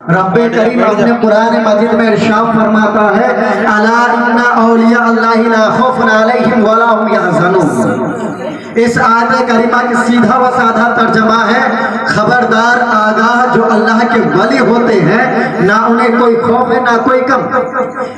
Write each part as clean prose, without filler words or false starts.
रब करीम अपने कुरान मजीद में इरशाद फरमाता है, अला इन्ना औलिया अल्लाहि ला खौफुन अलैहिम वला हुम यहज़नून। इस आयत करीमा की सीधा व साधा तर्जमा है, खबरदार आगाह जो अल्लाह के वली होते हैं ना उन्हें कोई खौफ है ना कोई कम,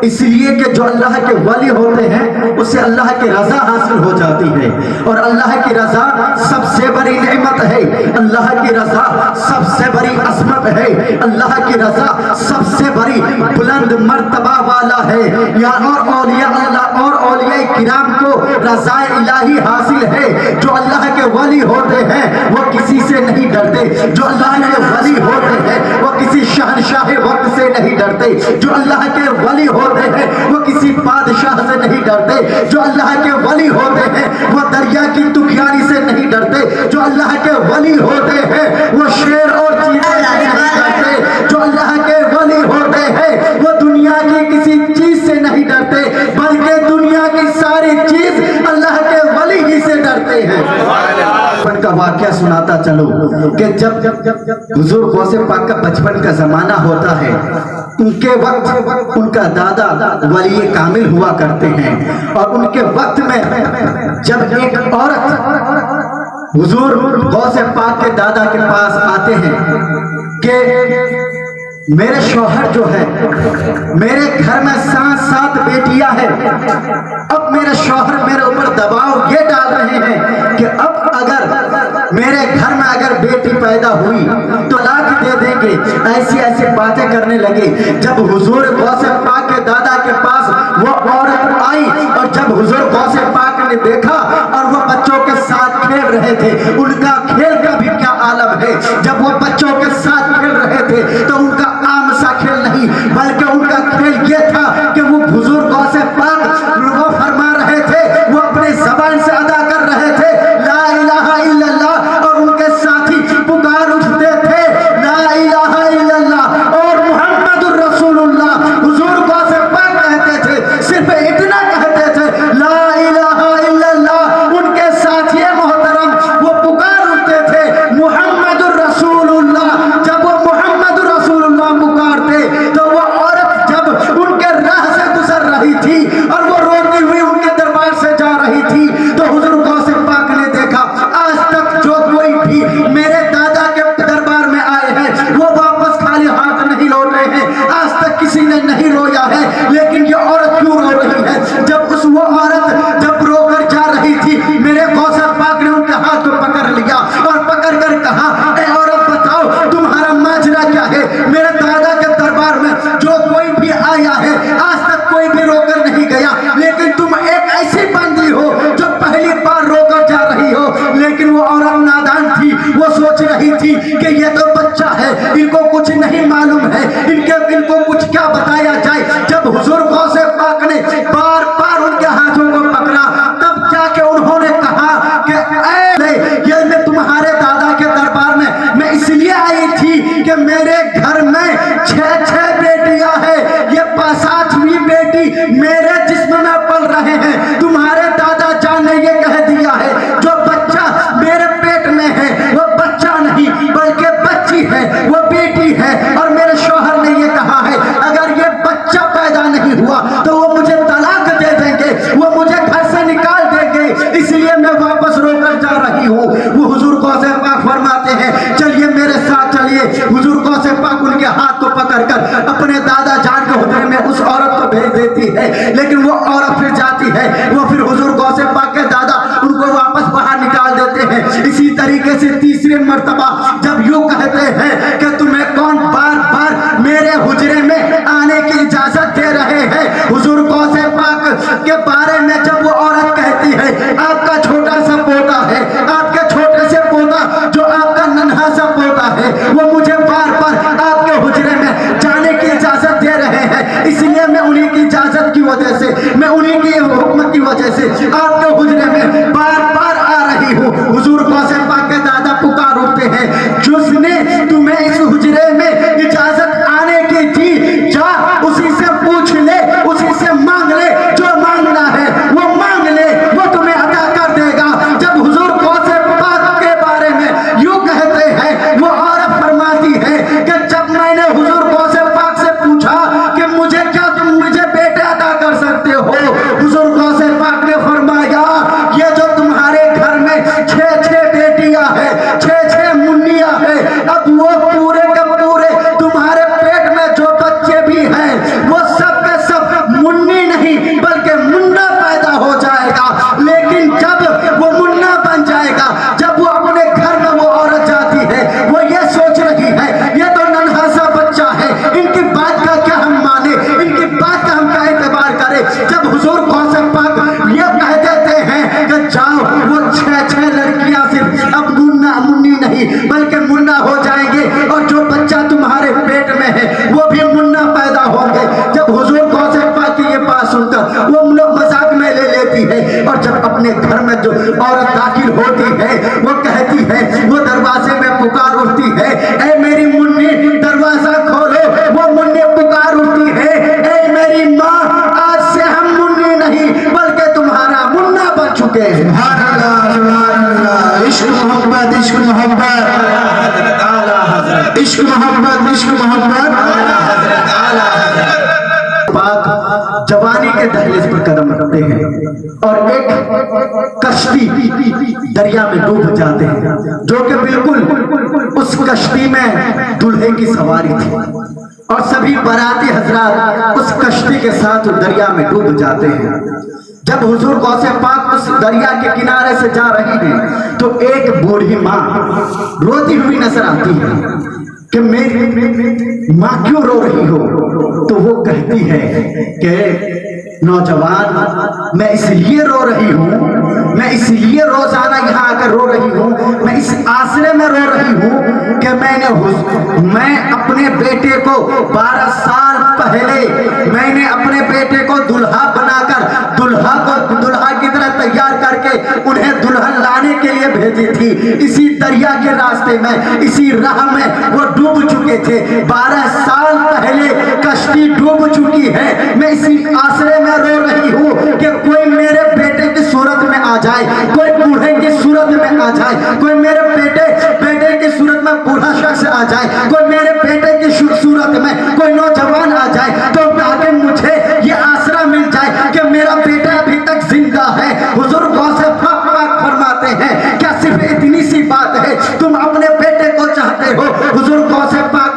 इसलिए कि जो अल्लाह के वली होते हैं उसे अल्लाह की रजा हासिल हो जाती है और अल्लाह की रजा सबसे बड़ी नेमत है, अल्लाह की रजा सबसे बड़ी असमत है, अल्लाह की रजा सबसे बड़ी बुलंद मर्तबा वाला है। यहाँ और औलिया अल्लाह और औलिया किराम को रजा इलाही हासिल है। जो अल्लाह के वली होते हैं वो किसी से नहीं डरते, जो अल्लाह के वली होते हैं वो किसी शहनशाह वक्त से नहीं डरते, जो अल्लाह के वली होते हैं वो किसी बादशाह से नहीं डरते, जो अल्लाह के वली होते हैं वो दरिया की तुफानी से नहीं डरते, जो अल्लाह के वली होते हैं वो शेर और चीते से नहीं डरते, जो अल्लाह के वली होते हैं वो दुनिया की किसी चीज से नहीं डरते, बल्कि दुनिया की सारी चीज अल्लाह के वली ही से डरते हैं। बचपन का वाकया सुनाता चलो कि जब हुजूर गौसे पाक का बचपन का जमाना होता है, उनके वक्त उनका दादा वली कामिल हुआ करते हैं और उनके वक्त में जब एक औरत हुजूर गौसे पाक के दादा के पास आते हैं कि मेरे शौहर जो है, मेरे घर में 7 बेटियां हैं, अब मेरे शौहर मेरे ऊपर दबाव ये डाल रहे हैं कि अब अगर मेरे घर में अगर बेटी पैदा हुई तो तलाक दे देंगे, ऐसी ऐसी बातें करने लगे। जब हुजूर गौसे पाक के दादा के पास वो औरत आई और जब हुजूर गौसे पाक ने देखा और वो बच्चों के साथ खेल रहे थे, उनका खेल का भी क्या आलम है, जब वो बच्चों के साथ खेल रहे थे तो उनका आम सा खेल नहीं बल्कि उनका खेल ये था कि वो हुजूर गौसे पाक वो फरमा रहे थे, वो अपने ज़बान से अदा कर रहे थे ला इलाहा इल्लल्लाह और उनके साथी पुकार उठते थे ला इलाहा इल्लल्लाह और मुहम्मदुर रसूलुल्लाह। हुजूर गौसे पाक कहते थे, सिर्फ इतना कहते थे ला इलाहा इल्लल्लाह, उनके साथी मोहतरम वो पुकार उठते थे मुहम्मदुर रसूलुल्लाह। जब वो मुहम्मदुर रसूलुल्लाह पुकारते तो वो औरत जब उनके राह से गुजर रही थी और वो रोती हुई उनके दरबार से जा रही थी तो हुजूर गौसे पाक ने देखा आज तक जो कोई भी मेरे दादा के दरबार में आए हैं वो वापस खाली हाथ नहीं लौटे हैं, आज तक किसी ने नहीं रोया है, लेकिन ये औरत क्यों रो रही है। जब वो औरत जब रोकर जा रही थी मेरे गौसे पाक ने उनके हाथ को पकड़ लिया और पकड़ कर कहा, ए औरत बताओ तुम्हारा माजरा क्या है, मेरे दादा के दरबार में जो कोई भी आया है आज तक कोई भी रोकर नहीं गया, लेकिन तुम एक ऐसी बंदी हो जो पहली बार रोकर जा रही हो। लेकिन वो औरत नादान थी, वो सोच रही थी कि ये तो बच्चा है, इनको कुछ नहीं मालूम है, इनको कुछ क्या बताया जाए। जब हुजूर गौसे पाक ने बार बार उनके हाथों को पकड़ा तब जाके उन्होंने कहा कि ये मैं तुम्हारे दादा के दरबार में मैं इसलिए आई थी कि मेरे घर में 6 बेटियां हैं, ये 7वीं बेटी मेरे जिस्म में पल रहे हैं। तुम्हारे दादा जान ने ये कह दिया है जो बच्चा मेरे पेट में है वो बच्चा नहीं बल्कि बच्ची है, वो बेटी है। और मेरे शौहर ने ये कहा है अगर ये बच्चा पैदा नहीं हुआ तो वो मुझे तलाक दे देंगे, वो मुझे घर से निकाल देंगे, इसलिए मैं वापस रोकर जा रही हूँ। वो हुजूर गौसे पाक फरमाते हैं चलिए मेरे साथ चलिए। हुजूर गौसे पाक उनके हाथ को पकड़कर अपने दादा जान के हुजूर में उस औरत को भेज देती है, लेकिन वो औरत फिर जाती है, वो फिर हुजूर गौसे पाक के दादा उनको वापस बाहर निकाल देते हैं। इसी तरीके से तीसरे मर्तबा जब यूं कहते हैं कि तुम्हें कौन बार बार मेरे हुजरे में आने की इजाजत दे रहे हैं, हुजूर गौसे पाक के बारे में जब वो औरत कहती है आपका छोटा सा पोता है, आपके छोटे से पोता जो आपका नन्हा सा पोता है वो मुझे बार बार आपके हुजरे में जाने की इजाजत दे रहे हैं, इसलिए मैं उन्हीं की इजाजत की वजह से, मैं उन्हीं की हुक्म की वजह से عشق محبت پاک جوانی کے دہلیز پر قدم رکھتے ہیں اور ایک کشتی دریا میں ڈوب جاتے ہیں جو کہ بالکل اس کشتی میں دلہے کی سواری تھی اور سبھی باراتی حضرات اس کشتی کے ساتھ دریا میں ڈوب جاتے ہیں۔ جب حضور غوث پاک اس دریا کے کنارے سے جا رہی ہیں تو ایک بوڑھی ماں روتی ہوئی نظر آتی ہے کہ میری ماں کیوں رو رہی ہو؟ تو وہ کہتی ہے کہ نوجوان، میں اس لیے رو رہی ہوں، میں اس لیے روزانہ یہاں آ کر رو رہی ہوں، میں اس آسرے میں رو رہی ہوں کہ میں اپنے بیٹے کو 12 سال پہلے میں نے اپنے بیٹے کو دلہا بنا کر دلہا کی طرح تیار کر کے انہیں دلہن لانے کے لیے بھیجی تھی۔ اسی دریا کے راستے میں، اسی راہ میں وہ ڈوب چکے تھے۔ 12 سال پہلے کشتی ڈوب چکی ہے، میں اسی آسرے میں رو رہی ہوں کہ کوئی میرے بیٹے کی صورت میں آ جائے، کوئی بوڑھے کی صورت میں آ جائے، کوئی میرے بیٹے کی صورت میں بوڑھا شخص آ جائے، کوئی میرے بیٹے کی صورت میں کوئی نوجوان آ جائے، تو تاکہ مجھے یہ آسرا مل جائے کہ میرا بیٹا ابھی تک زندہ ہے۔ حضور غوث پاک فرماتے ہیں کیا صرف اتنی سی بات ہے؟ تم اپنے بیٹے کو چاہتے ہو؟ حضور غوث پاک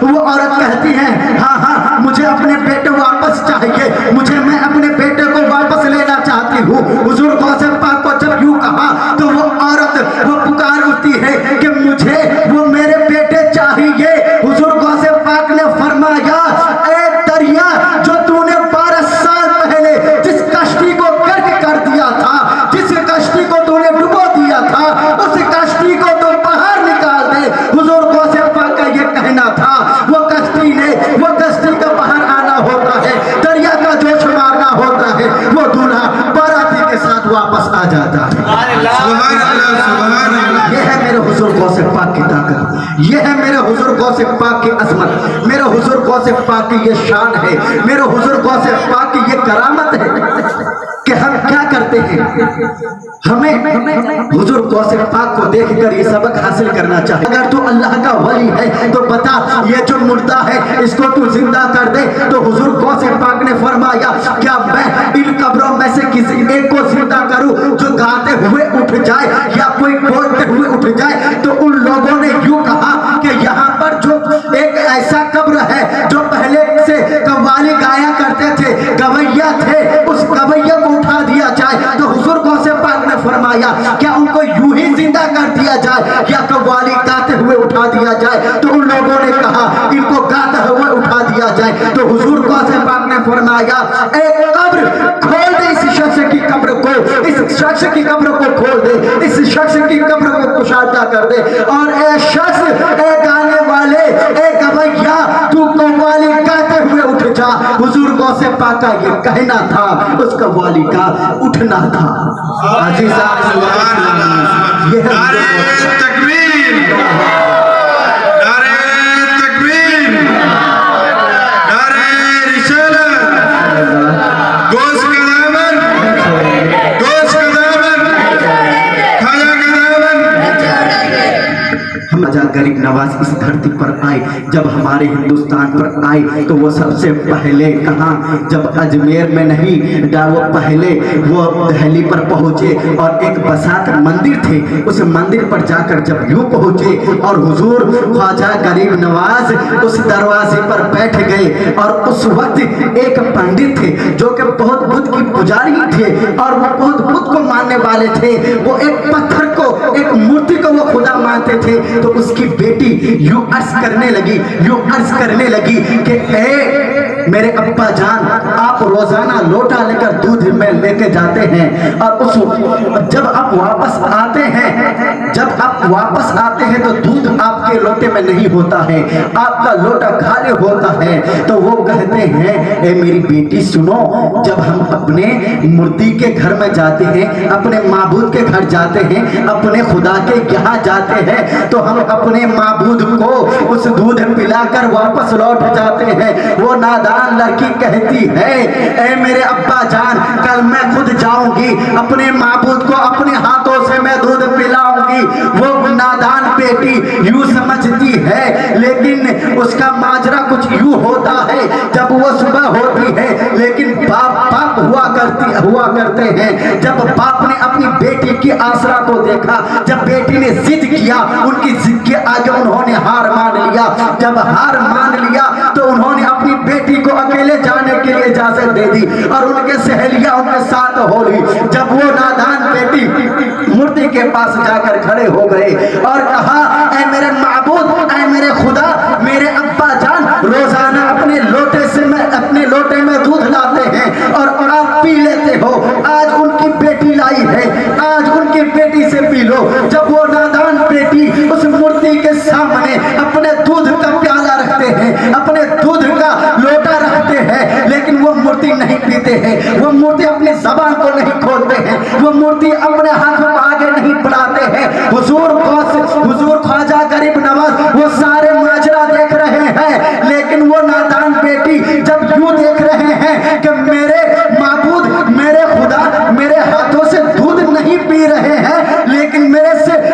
وہ عورت کہتی ہے ہاں مجھے اپنے بیٹے واپس چاہیے، میں اپنے بیٹے کو واپس لینا چاہتی ہوں۔ حضور غوث پاک کو جب یوں کہا تو وہ عورت وہ پکار اٹھتی ہے کہ مجھے وہ میرے بیٹے چاہیے۔ حضور غوث پاک نے فرمایا اے دریا، جو تو نے 12 سال پہلے جس کشتی کو غرق کر دیا تھا، جس کشتی کو تو نے ڈبو دیا تھا، اس کشتی کو تو باہر نکال دے۔ حضور غوث پاک کا یہ کہنا تھا وہ کشتی کا باہر آنا ہوتا ہے، دریا کا جوش مارنا ہوتا ہے، وہ دلہا باراتی کے ساتھ واپس آ جاتا ہے۔ سبحان اللہ سبحان اللہ۔ یہ ہے میرے حضور غوث پاک کی طاقت، یہ ہے میرے حضور غوث پاک کی عظمت، میرے حضور غوث پاک کی یہ شان ہے، میرے حضور غوث پاک کی یہ کرامت ہے کہ ہم کیا کرتے ہیں۔ ہمیں حضور غوث پاک کو دیکھ کر یہ سبق حاصل کرنا چاہیے۔ اگر تو اللہ کا ولی ہے تو بتا یہ جو مردہ ہے اس کو تو زندہ کر دے۔ تو حضور غوث پاک نے فرمایا کیا میں ان قبروں میں سے کسی ایک کو زندہ کروں جو گاتے ہوئے اٹھ جائے یا کوئی بولتے ہوئے اٹھ جائے؟ تو ان لوگوں نے یوں کہا کہ یہاں پر جو ایک ایسا قبر ہے جو پہلے سے قوالی گایا کرتے تھے، گویا تھے، اس گویا کو اٹھا دیا جائے۔ تو حضور غوث پاک نے فرمایا کیا ان کو یوں ہی زندہ کر دیا جائے یا قوالی گاتے ہوئے اٹھا دیا جائے؟ تو ان لوگوں نے کہا ان کو گاتے ہوئے اٹھا دیا جائے۔ تو حضور غوث پاک نے فرمایا اے قبر کھول دے اس شخص کی قبر کو، اس شخص کی قبر کو کھول دے، اس شخص کی قبر کو کشادہ کر دے، اور اے شخص، اے گانے والے، اے گویا، تو قوالی گاتے ہوئے اٹھ جا۔ حضور غوث پاک کا یہ کہنا تھا، اس قوالی کا اٹھنا تھا۔ عزیزان سبحان اللہ۔ یہ ہے نعرہ تکبیر، نعرہ تکبیر، نعرہ رسالت، غوث کا دامن، غوث کا دامن، خواجہ کا دامن۔ ہم خواجہ غریب نواز اس دھرتی پر آئے، جب ہمارے ہندوستان پر آئے تو وہ سب سے پہلے کہاں، جب اجمیر میں نہیں، وہ پہلے وہ دہلی پر پہنچے اور ایک بساط مندر تھے، اس مندر پر جا کر جب یوں پہنچے اور حضور خواجہ غریب نواز اس دروازے پر بیٹھ گئے، اور اس وقت ایک پنڈت تھے جو کہ بہت بدھ کی پجاری تھے اور وہ بہت بدھ کو ماننے والے تھے، وہ ایک پتھر کو، ایک مورتی کو وہ خدا مانتے تھے۔ تو اس کی بیٹی یوں عرض کرنے لگی کہ اے میرے ابا جان، آپ روزانہ لوٹا لے کر دودھ میں لے کے جاتے ہیں اور جب آپ واپس آتے ہیں تو دودھ آپ کے لوٹے میں نہیں ہوتا ہے، آپ کا لوٹا خالی ہوتا ہے۔ تو وہ کہتے ہیں اے میری بیٹی سنو، جب ہم اپنے مردی کے گھر میں جاتے ہیں، اپنے معبود کے گھر جاتے ہیں، اپنے خدا کے یہاں جاتے ہیں، تو ہم اپنے معبود کو اس دودھ پلا کر واپس لوٹ جاتے ہیں۔ وہ نادان لڑکی کہتی ہے اے میرے ابا جان، کل میں خود جاؤں گی، اپنے معبود کو اپنے ہاتھوں سے میں دودھ پلاؤں گی، होगी। वो नादान बेटी यूं समझती है, लेकिन उसका माजरा कुछ यूं होता है। जब वो सुबह होती है, लेकिन बाप हुआ करते हैं। जब बाप ने अपनी बेटी की आसरा को देखा, जब बेटी ने जिद किया, उनकी जिद के आगे उन्होंने हार मान लिया। जब हार मान लिया तो उन्होंने अपनी बेटी को अकेले जाने के लिए इजाजत दे दी और उनके सहेलियां उनके साथ हो ली। जब वो नादान बेटी मूर्ति के पास जाकर खड़े हो गए और कहा, ऐ मेरे माबूद, ऐ मेरे खुदा, मेरे अब्बा जान रोजाना अपने लोटे में दूध लाते हैं और आप पी लेते हो। आज उनकी बेटी लाई है, आज उनकी बेटी से पी लो। जब वो नादान बेटी उस मूर्ति के सामने अपने दूध का प्याला रखते हैं, अपने दूध का लोटा रखते हैं, लेकिन वो मूर्ति नहीं पीते हैं। वो मूर्ति अपनी ज़बान को नहीं खोलते हैं, वो मूर्ति अपने हाथ को आगे नहीं बढ़ाते हैं। हुजूर ख्वाजा गरीब नवाज वो सारे माजरा देख रहे हैं, लेकिन वो नादान बेटी जब यूं देख रहे हैं कि मेरे माबूद, मेरे खुदा मेरे हाथों से दूध नहीं पी रहे हैं, लेकिन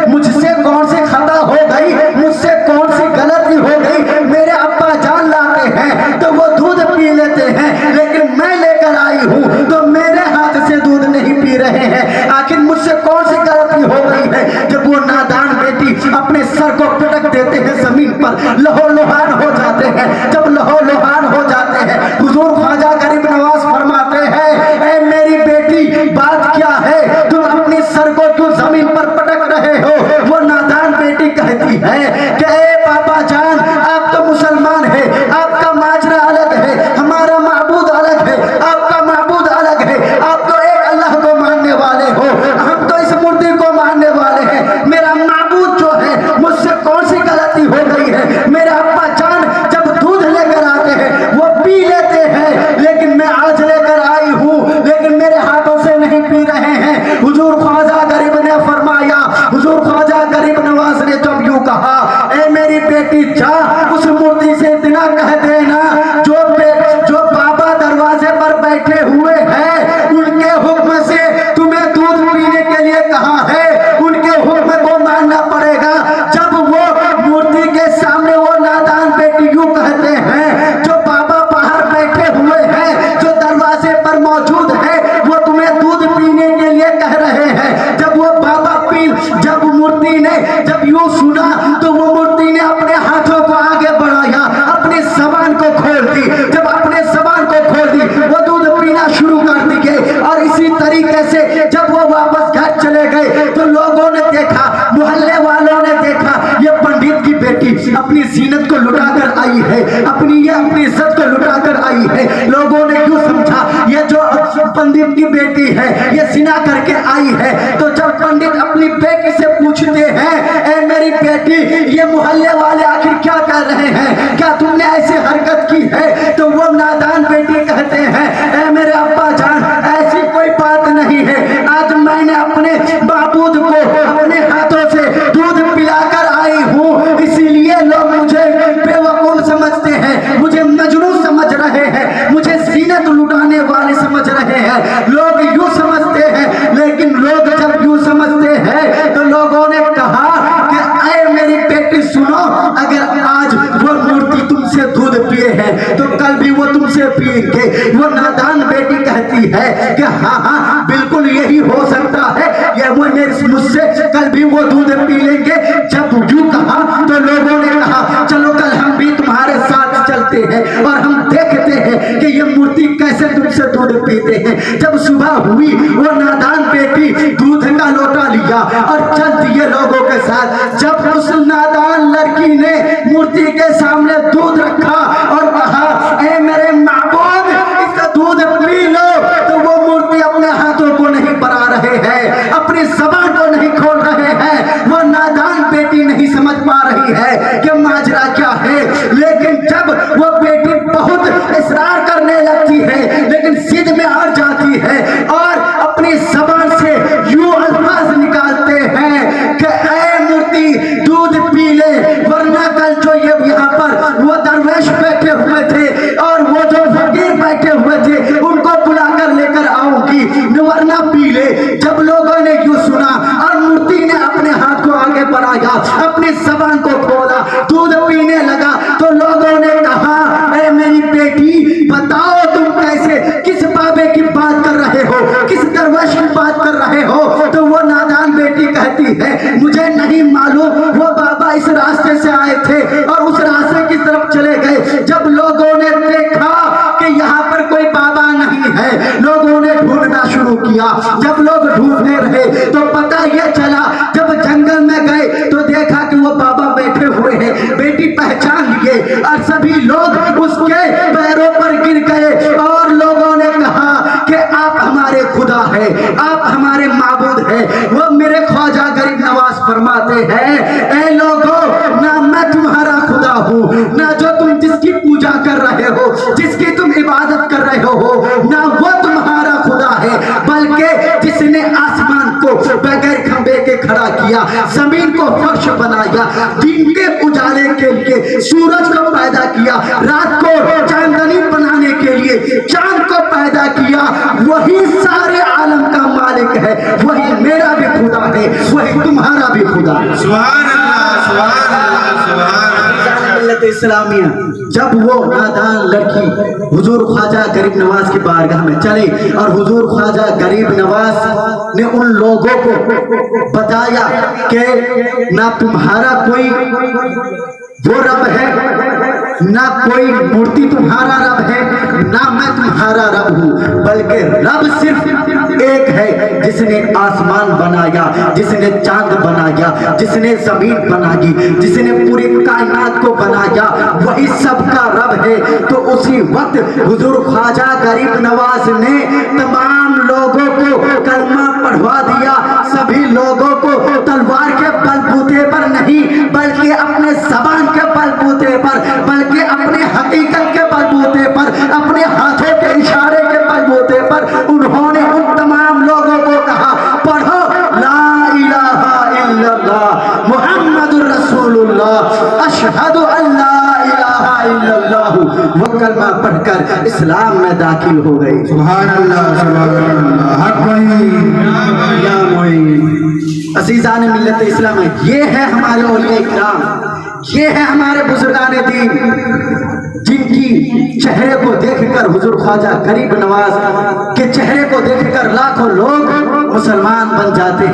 मुझसे कौन सी खता हो गई, मुझसे कौन सी गलती हो गई। मेरे अब्बा जान लाते हैं तो वो दूध पी लेते हैं, लेकिन मैं लेकर आई हूँ तो मेरे हाथ से दूध नहीं पी रहे हैं। आखिर मुझसे कौन सी गलती हो गई है। जब वो नादान बेटी अपने सर को पटक देते हैं जमीन पर, लहो लुहान हो जाते हैं। जब लहो लुहान हो जाते हैं, हुजूर ख्वाजा गरीब नवाज फरमाते हैं, ऐ मेरी बेटी बात क्या है, तुम अपनी सर को क्यों जमीन पर पटक रहे हो। वो नादान बेटी कहती है कि ऐ पापा जान, आप तो मुसलमान है, आपका माजरा अलग है, हमारा माबूद अलग है, आपका माबूद अलग है। आप तो एक अल्लाह को मानने वाले हो, हम तो इस मूर्ति को मानने वाले हैं। मेरा माबूद जो है, मुझसे कौन सी गलती हो गई है। मेरे अब्बा जान जब दूध लेकर आते हैं वो पी लेते हैं, लेकिन मैं आज लेकर आई हूँ, लेकिन मेरे हाथों से नहीं पी रहे हैं। हुजूर ख्वाजा गरीब ने फरमाया, हुजूर ख्वाजा गरीब नवाज ने जब यूं कहा, ऐ मेरी बेटी जा उस मूर्ति से इतना कह देना, जो बाबा दरवाजे पर बैठे हुए हैं उनके हुक्म से तुम्हें दूध पीने के लिए कहा है, उनके हुक्म को मानना पड़ेगा। जब वो मूर्ति के सामने वो नादान बेटी यूं कहते हैं, जो बाबा बाहर बैठे हुए हैं, जो दरवाजे पर मौजूद है, वो तुम्हें दूध पीने के लिए कह रहे हैं। जब वो बाबा जब मूर्ति ने जब यूं सुना तो वो मूर्ति ने अपने हाथों को आगे बढ़ाया, अपनी ज़बान को खोल दी। जब अपने ज़बान को खोल दी, वो दूध पीना शुरू कर दिए। और इसी तरीके से जब वो वापस घर चले गए तो लोगों ने देखा, मोहल्ले वालों ने देखा, ये पंडित की बेटी अपनी जीनत को लुटा कर आई है, अपनी इज्जत को लुटा कर आई है। लोगों ने क्यों समझा ये जो पंडित की बेटी है ये सिना करके आई है। तो जब पंडित अपनी बेटी से पूछते हैं, ऐ मेरी बेटी, ये मोहल्ले वाले आखिर क्या कर रहे हैं, क्या तुमने ऐसी हरकत की है, तो वो नादान बेटी कहते हैं, ऐ मेरे अब्बा जान ऐसी कोई बात नहीं है। आज मैंने अपने बाबूद को अपने हाथों से दूध पिलाकर आई हूँ, इसीलिए लोग मुझे बेवकूफ समझते हैं, मुझे मजनू समझ रहे हैं, मुझे जीनत लुटाने वाले समझ रहे हैं। लोग यूं समझते हैं, लेकिन लोग जब यूं समझते हैं तो लोगों ने कहा कि ऐ मेरी बेटी सुनो, अगर आज वो मूर्ति तुमसे दूध पिए हैं तो कल भी वो तुमसे पिएंगे। वो नादान बेटी कहती है कि हाँ हाँ बिल्कुल यही हो सकता है, ये वो मुझसे कल भी वो दूध पी लेंगे। जब यूं कहा तो लोगों ने कहा, चलो कल हम भी तुम्हारे साथ चलते हैं और हम देखते हैं कि ये मूर्ति कैसे तुमसे दूध पीते हैं। जब सुबह हुई, वो नादान बेटी दूध का लोटा लिया और चल दिए लोगों के साथ। जब उस नादान लड़की ने मूर्ति के सामने दूध रखा और कहा, ऐ मेरे माबूद इसका दूध पी लो, तो वो मूर्ति अपने हाथों को नहीं बढ़ा रहे हैं, अपनी ज़बान को नहीं खोल रहे हैं। वो नादान बेटी नहीं समझ पा रही है कि माजरा क्या है। लेकिन जब वो बेटी बहुत इसरार करने लगती है, लेकिन जिद में हार जाती है और अपनी ज़बान से यूं अल्फाज निकालते हैं कि ऐ मूर्ति दूध पी ले, वरना कल जो ये यहाँ पर वो दरवेश पे जब लोगों ने देखा कि यहाँ पर कोई बाबा नहीं है, लोगों ने ढूंढना शुरू किया। जब लोग ढूंढने रहे तो पता ये चला, जब जंगल में गए तो देखा कि वो बाबा बैठे हुए हैं। बेटी पहचान लिए और सभी लोग उसके पैरों पर गिर गए और लोगों ने कहा कि आप हमारे खुदा है, आप हमारे माबूद है। वो मेरे ख्वाजा गरीब नवाज फरमाते हैं, ऐ लोगों, ना मैं तुम्हारा खुदा हूँ, ना जो तुम जिसकी पूजा कर रहे हो, जिसकी तुम इबादत कर रहे हो, ना वो तुम्हारा खुदा है, बल्कि जिसने आसमान को बगैर खंबे के खड़ा किया, जमीन को फर्श बनाया, दिन के उजाले के लिए सूरज को पैदा किया, रात को चांदनी बनाने के लिए चांद को पैदा किया, वही सारे आलम का मालिक है, वही मेरा भी खुदा है, वही तुम्हारा भी खुदा है। सुभान अल्लाह, सुभान अल्लाह, सुभान अल्लाह। मिल्लत इस्लामिया, जब वो नादान लड़की हुजूर ख्वाजा गरीब नवाज की बारगाह में चले और हुजूर ख्वाजा गरीब नवाज ने उन लोगों को बताया कि ना तुम्हारा कोई वो रब है, ना कोई मूर्ति तुम्हारा रब है, ना मैं तुम्हारा रब हूँ, बल्कि रब सिर्फ एक है, जिसने आसमान बनाया, जिसने चांद बनाया, जिसने जमीन बनाई, जिसने पूरी कायनात को बनाया, वही सबका रब है। तो उसी वक्त हुजूर ख्वाजा गरीब नवाज ने तमाम लोगों को कलमा पढ़वा दिया। सभी लोगों को तलवार के बलबूते पर नहीं, बल्कि अपने ज़बान के बलबूते पर, बल्कि अपने हकीकत के बलबूते पर, अपने हाथों के इशारे के बलबूते पर उन्होंने उन तमाम लोगों को कहा, पढ़ो ला इलाहा इल्लल्लाह मुहम्मदुर रसूलुल्लाह अशहदु अल्ला इलाहा इल्लल्लाह। वो कलमा पढ़कर इस्लाम में दाखिल हो गई। सुभान अल्लाह, सुभान अल्लाह। हक या मोइन अज़ीज़ान मिल्लत इस्लाम, ये है हमारे औलिया इकराम, ये है हमारे बुजुर्गान दीन, जिनकी चेहरे को देखकर हुजूर ख्वाजा गरीब नवाज के चेहरे को देखकर लाखों लोग मुसलमान बन जाते हैं।